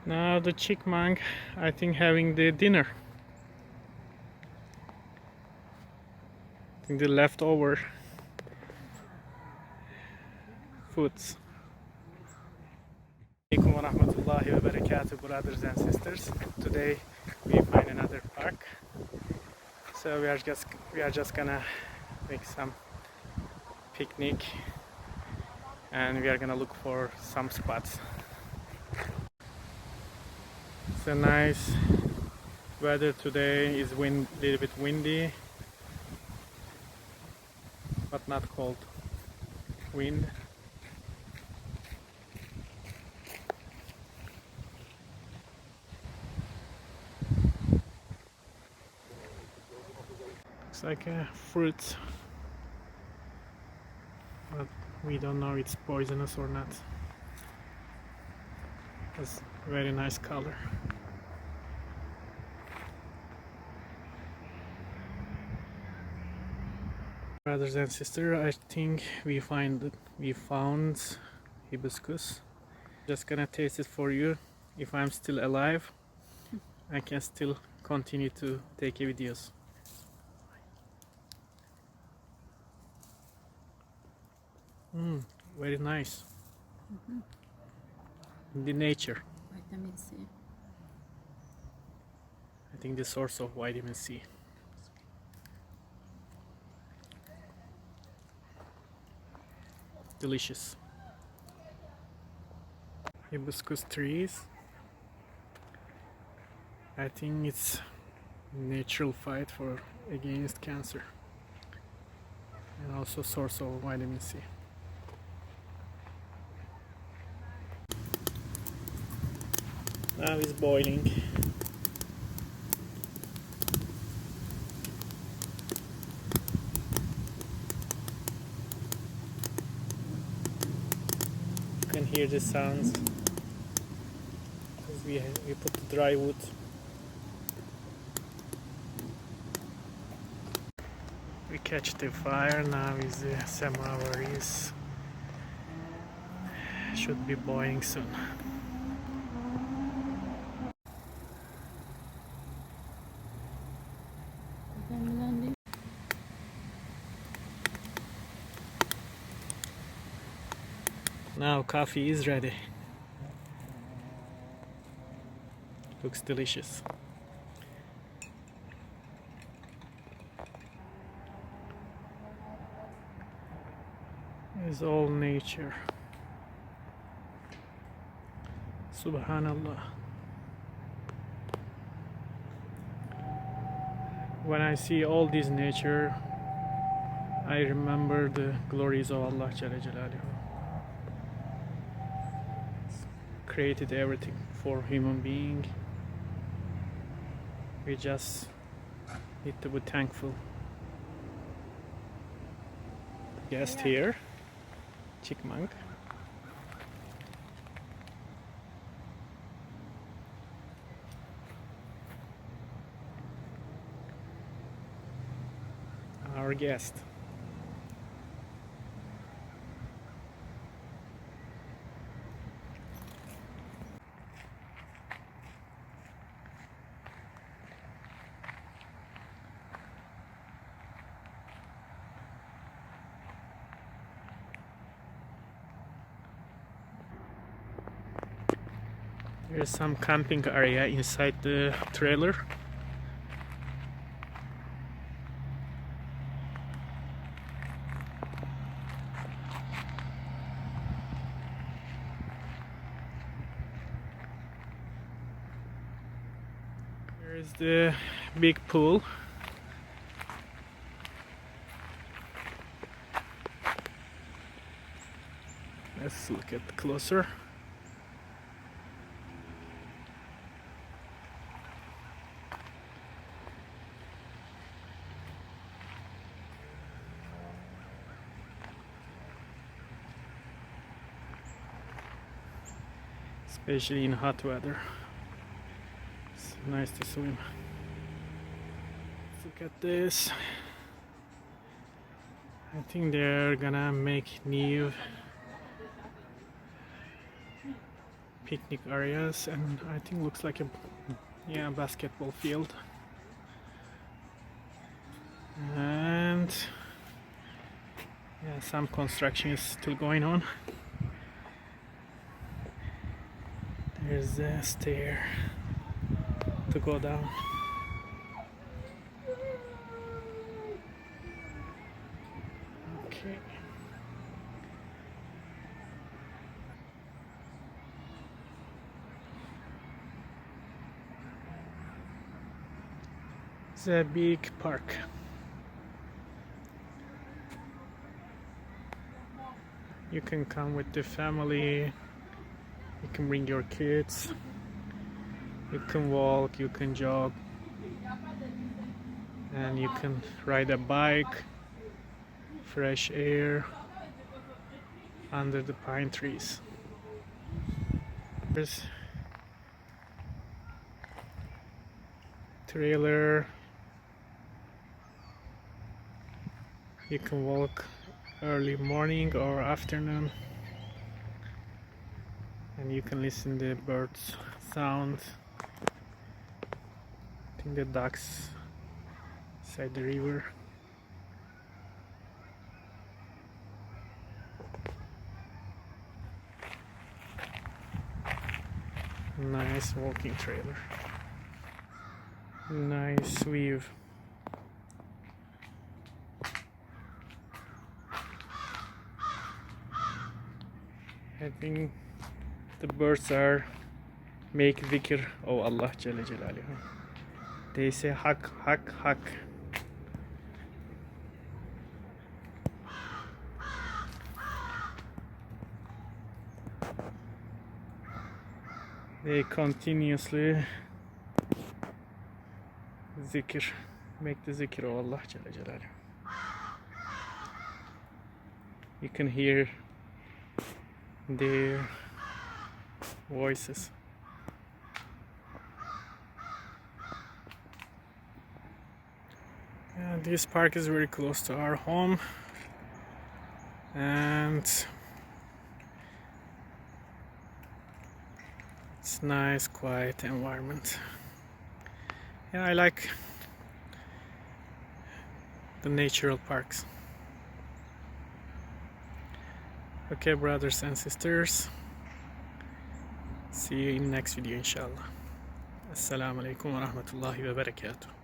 Now the chipmunk, I think, having the dinner. I think the leftover foods. Assalamualaikum warahmatullahi wabarakatuh, brothers and sisters. Today we find another park. So we are just gonna make some picnic, and we are gonna look for some spots. It's a nice weather today. Is little bit windy, but not cold wind. Looks like a fruit, but we don't know it's poisonous or not. It's very nice color. Brothers and sisters, I think we found hibiscus. Just gonna taste it for you. If I'm still alive, I can still continue to take videos. Very nice. In the nature. Vitamin C. I think the source of vitamin C. Delicious. Hibiscus trees. I think it's natural fight against cancer, and also source of vitamin C. Now it's boiling. You can hear the sounds because we put the dry wood. We catch the fire. Now is the samovar should be boiling soon. Now coffee is ready. Looks delicious. It's all nature. Subhanallah. When I see all this nature, I remember the glories of Allah Jalla Jalaluhu. Created everything for human being. We just need to be thankful. Guest here, chipmunk. Our guest. There's some camping area inside the trailer. Here's the big pool. Let's look at closer. Especially in hot weather. It's nice to swim. Look at this. I think they're gonna make new picnic areas, and I think looks like a basketball field. And some construction is still going on. There's a stair to go down. Okay. It's a big park. You can come with the family, you can bring your kids, you can walk, you can jog, and you can ride a bike, fresh air under the pine trees. There's trailer. You can walk early morning or afternoon, and you can listen to the birds sound. I think the ducks beside the river. Nice walking trailer. Nice view. I think the birds are make dhikr. Oh Allah Jalla Jalaluhu. They say hak, hak, hak. They continuously zikr, make the zikr of Allah Jalla Jalaluhu. You can hear their voices. And this park is very close to our home, and it's nice, quiet environment. Yeah, I like the natural parks. Okay, brothers and sisters, see you in next video inshallah. Assalamu alaikum wa rahmatullahi wa barakatuh.